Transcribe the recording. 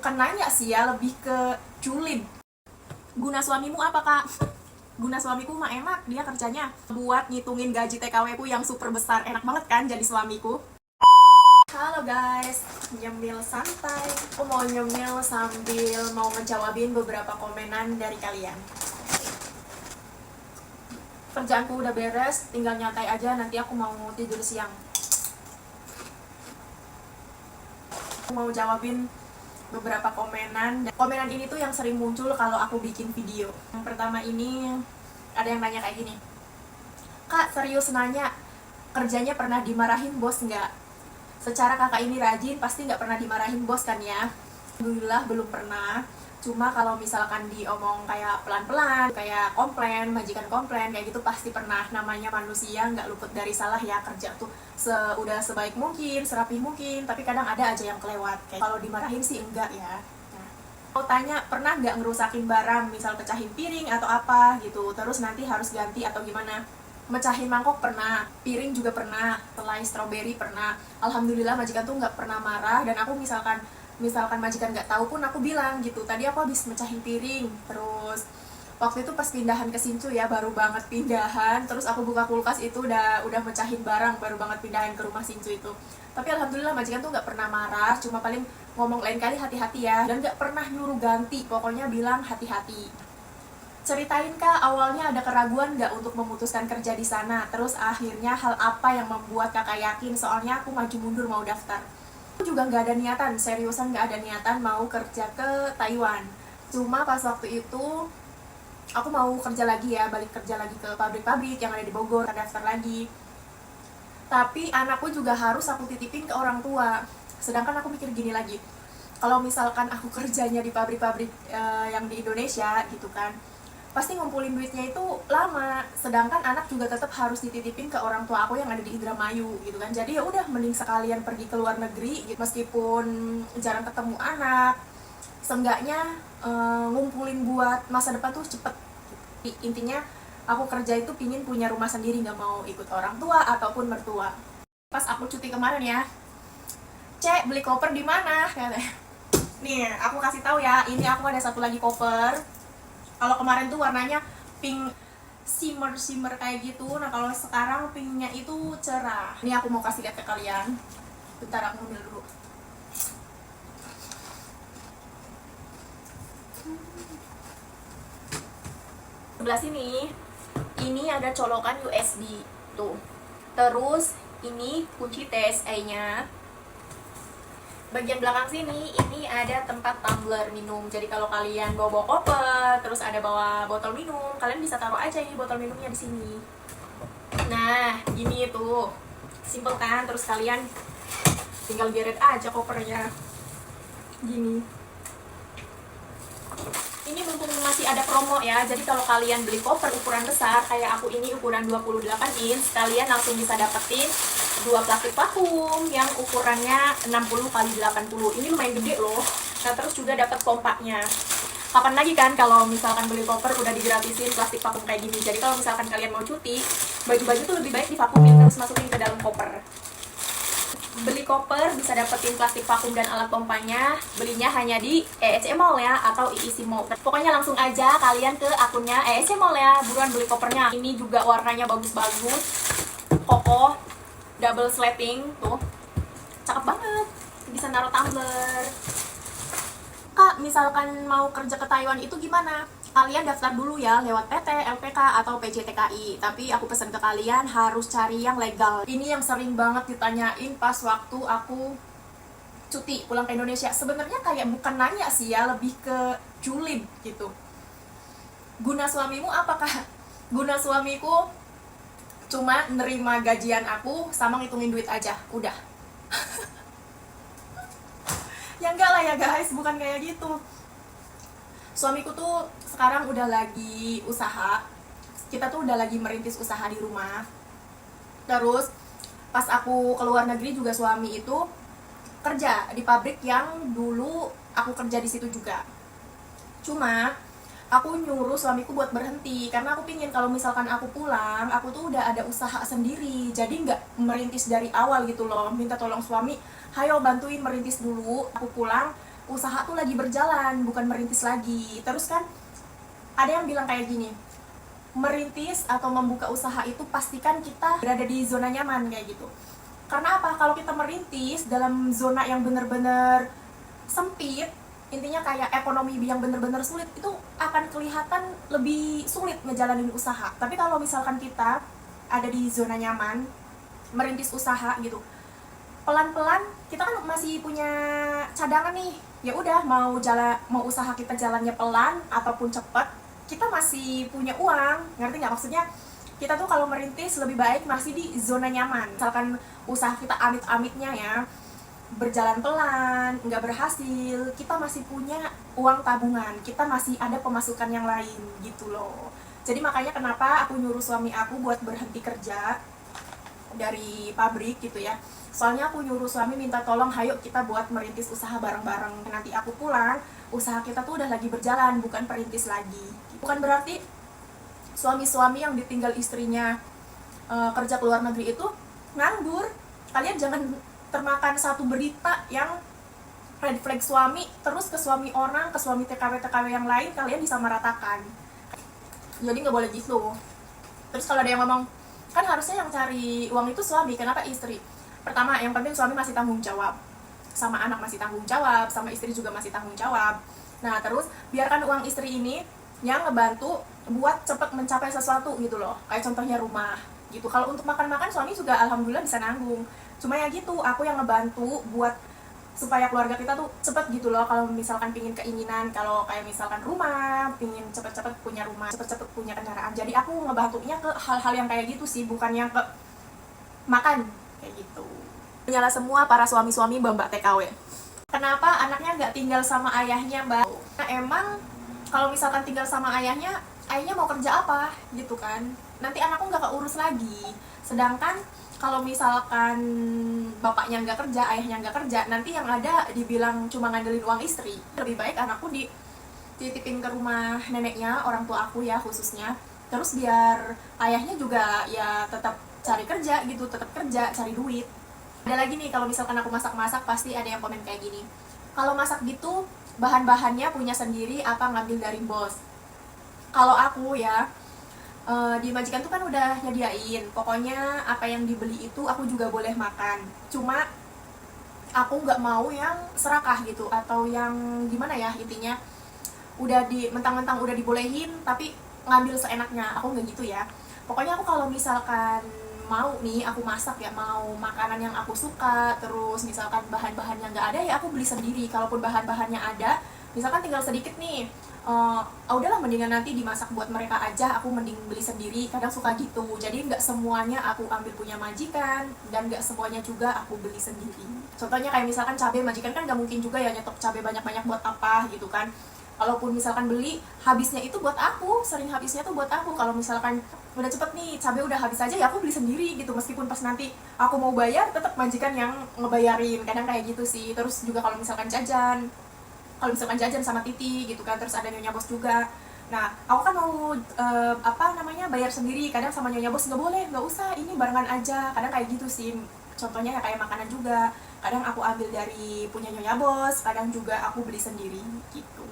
bukan nanya sih ya, lebih ke julid. Guna suamimu apa, Kak? Guna suamiku mah enak, dia kerjanya buat ngitungin gaji TKW ku yang super besar. Enak banget kan jadi suamiku. Halo guys, nyemil santai. Aku mau nyemil sambil mau ngejawabin beberapa komenan dari kalian. Kerjaanku udah beres, tinggal nyantai aja, nanti aku mau tidur siang. Aku mau jawabin beberapa komenan. Komenan ini tuh yang sering muncul kalau aku bikin video. Yang pertama ini ada yang nanya kayak gini, Kak serius nanya, kerjanya pernah dimarahin bos nggak? Secara kakak ini rajin, pasti nggak pernah dimarahin bos kan ya? Alhamdulillah belum pernah. Cuma kalau misalkan diomong kayak pelan-pelan, kayak komplain, majikan komplain, kayak gitu pasti pernah. Namanya manusia, nggak luput dari salah ya. Kerja tuh udah sebaik mungkin, serapih mungkin, tapi kadang ada aja yang kelewat. Kayak kalau dimarahin sih enggak ya. Nah, mau tanya, pernah nggak ngerusakin barang, misal pecahin piring atau apa gitu, terus nanti harus ganti atau gimana? Mecahin mangkok pernah, piring juga pernah, selai strawberry pernah. Alhamdulillah majikan tuh nggak pernah marah, dan aku misalkan majikan nggak tahu pun aku bilang gitu, tadi aku habis mecahin piring. Terus waktu itu pas pindahan ke Sincu ya, baru banget pindahan, terus aku buka kulkas itu udah mecahin barang, baru banget pindahan ke rumah Sincu itu. Tapi alhamdulillah majikan tuh nggak pernah marah, cuma paling ngomong lain kali hati-hati ya, dan nggak pernah nyuruh ganti, pokoknya bilang hati-hati. Ceritain Kak, awalnya ada keraguan nggak untuk memutuskan kerja di sana? Terus akhirnya hal apa yang membuat Kakak yakin? Soalnya aku maju mundur mau daftar. Aku juga nggak ada niatan, seriusan nggak ada niatan mau kerja ke Taiwan. Cuma pas waktu itu aku mau kerja lagi ya, balik kerja lagi ke pabrik-pabrik yang ada di Bogor, daftar lagi. Tapi anakku juga harus aku titipin ke orang tua. Sedangkan aku mikir gini lagi, kalau misalkan aku kerjanya di pabrik-pabrik yang di Indonesia gitu kan, pasti ngumpulin duitnya itu lama, sedangkan anak juga tetap harus dititipin ke orang tua aku yang ada di Indramayu gitu kan. Jadi ya udah, mending sekalian pergi ke luar negeri gitu. Meskipun jarang ketemu anak, seenggaknya ngumpulin buat masa depan tuh cepet. Intinya aku kerja itu pingin punya rumah sendiri, nggak mau ikut orang tua ataupun mertua. Pas aku cuti kemarin ya, Cek beli koper di mana? Nih aku kasih tahu ya, ini aku ada satu lagi koper. Kalau kemarin tuh warnanya pink shimmer kayak gitu. Nah kalau sekarang pinknya itu cerah. Ini aku mau kasih lihat ke kalian. Bentar aku ambil dulu. Sebelah sini, ini ada colokan USB tuh. Terus ini kunci TSA-nya. Bagian belakang sini ini ada tempat tumbler minum. Jadi kalau kalian bawa koper, terus ada bawa botol minum, kalian bisa taruh aja ini botol minumnya di sini. Nah, gini tuh. Simple kan? Terus kalian tinggal geret aja kopernya. Gini. Ini mumpung masih ada promo ya. Jadi kalau kalian beli koper ukuran besar kayak aku ini ukuran 28 inch, kalian langsung bisa dapetin dua plastik vakum yang ukurannya 60 x 80. Ini lumayan gede loh. Nah, terus juga dapat pompanya. Kapan lagi kan kalau misalkan beli koper udah digratisin plastik vakum kayak gini. Jadi kalau misalkan kalian mau cuti, baju-baju tuh lebih baik divakumin terus masukin ke dalam koper. Beli koper bisa dapetin plastik vakum dan alat pompanya. Belinya hanya di ESC Mall ya, atau IIC Mall. Pokoknya langsung aja kalian ke akunnya ESC Mall ya, buruan beli kopernya. Ini juga warnanya bagus-bagus, kokoh, double slating tuh, cakep banget, bisa naruh tumbler. Kak, misalkan mau kerja ke Taiwan itu gimana? Kalian daftar dulu ya lewat PT, LPK, atau PJTKI. Tapi aku pesan ke kalian harus cari yang legal. Ini yang sering banget ditanyain pas waktu aku cuti pulang ke Indonesia. Sebenarnya kayak bukan nanya sih ya, lebih ke julid gitu. Guna suamimu apakah? Guna suamiku cuma nerima gajian aku sama ngitungin duit aja, udah. Ya enggak lah ya guys, bukan kayak gitu. Suamiku tuh sekarang udah lagi usaha. Kita tuh udah lagi merintis usaha di rumah. Terus pas aku ke luar negeri juga suami itu kerja di pabrik yang dulu aku kerja di situ juga. Cuma aku nyuruh suamiku buat berhenti karena aku pingin kalau misalkan aku pulang, aku tuh udah ada usaha sendiri. Jadi nggak merintis dari awal gitu loh. Minta tolong suami, hayo bantuin merintis dulu. Aku pulang usaha tuh lagi berjalan, bukan merintis lagi. Terus kan ada yang bilang kayak gini, merintis atau membuka usaha itu pastikan kita berada di zona nyaman kayak gitu. Karena apa? Kalau kita merintis dalam zona yang benar-benar sempit, intinya kayak ekonomi yang benar-benar sulit, itu akan kelihatan lebih sulit ngejalanin usaha. Tapi kalau misalkan kita ada di zona nyaman, merintis usaha gitu, pelan-pelan kita kan masih punya cadangan nih. Ya udah, mau usaha kita jalannya pelan ataupun cepat, kita masih punya uang. Ngerti nggak maksudnya? Kita tuh kalau merintis lebih baik masih di zona nyaman. Misalkan usaha kita amit-amitnya ya berjalan pelan, nggak berhasil, kita masih punya uang tabungan, kita masih ada pemasukan yang lain gitu loh. Jadi makanya kenapa aku nyuruh suami aku buat berhenti kerja dari pabrik gitu ya. Soalnya aku nyuruh suami minta tolong, hayo kita buat merintis usaha bareng-bareng. Nanti aku pulang, usaha kita tuh udah lagi berjalan, bukan perintis lagi. Bukan berarti suami-suami yang ditinggal istrinya kerja ke luar negeri itu nganggur. Kalian jangan termakan satu berita yang red flag suami, terus ke suami orang, ke suami TKW-TKW yang lain, kalian disamaratakan. Jadi nggak boleh gitu. Terus kalau ada yang ngomong, kan harusnya yang cari uang itu suami, kenapa istri? Pertama, yang penting suami masih tanggung jawab. Sama anak masih tanggung jawab, sama istri juga masih tanggung jawab. Nah, terus biarkan uang istri ini yang ngebantu buat cepet mencapai sesuatu gitu loh. Kayak contohnya rumah gitu. Kalau untuk makan-makan suami juga alhamdulillah bisa nanggung. Cuma ya gitu, aku yang ngebantu buat supaya keluarga kita tuh cepet gitu loh. Kalau misalkan pingin keinginan, kalau kayak misalkan rumah, pingin cepet-cepet punya rumah, cepet-cepet punya kendaraan. Jadi aku ngebantunya ke hal-hal yang kayak gitu sih, bukan yang ke makan kayak gitu. Menyala semua para suami-suami mbak TKW. Kenapa anaknya nggak tinggal sama ayahnya, Mbak? Nah, emang kalau misalkan tinggal sama ayahnya mau kerja apa gitu kan? Nanti anakku nggak keurus lagi. Sedangkan kalau misalkan bapaknya nggak kerja, ayahnya nggak kerja, nanti yang ada dibilang cuma ngandelin uang istri. Lebih baik anakku dititipin ke rumah neneknya, orang tua aku ya khususnya. Terus biar ayahnya juga ya tetap cari kerja gitu, tetap kerja, cari duit. Ada lagi nih, kalau misalkan aku masak-masak pasti ada yang komen kayak gini, kalau masak gitu bahan-bahannya punya sendiri apa ngambil dari bos? Kalau aku ya di majikan tuh kan udah nyediain, pokoknya apa yang dibeli itu aku juga boleh makan. Cuma aku nggak mau yang serakah gitu, atau yang gimana ya, intinya udah mentang-mentang udah dibolehin tapi ngambil seenaknya. Aku nggak gitu ya. Pokoknya aku kalau misalkan mau nih aku masak ya, mau makanan yang aku suka, terus misalkan bahan-bahannya nggak ada ya aku beli sendiri. Kalaupun bahan-bahannya ada, misalkan tinggal sedikit nih, udahlah mendingan nanti dimasak buat mereka aja, aku mending beli sendiri. Kadang suka gitu. Jadi nggak semuanya aku ambil punya majikan, dan nggak semuanya juga aku beli sendiri. Contohnya kayak misalkan cabai, majikan kan nggak mungkin juga ya nyetok cabai banyak-banyak buat apa gitu kan. Kalaupun misalkan beli, habisnya itu buat aku, sering habisnya tuh buat aku. Kalau misalkan udah cepet nih, cabai udah habis aja ya aku beli sendiri gitu. Meskipun pas nanti aku mau bayar, tetap majikan yang ngebayarin. Kadang kayak gitu sih. Terus juga kalau misalkan jajan sama Titi gitu kan, terus ada nyonya bos juga. Nah, aku kan mau bayar sendiri. Kadang sama nyonya bos, nggak boleh, nggak usah, ini barengan aja. Kadang kayak gitu sih. Contohnya ya kayak makanan juga. Kadang aku ambil dari punya nyonya bos, kadang juga aku beli sendiri gitu.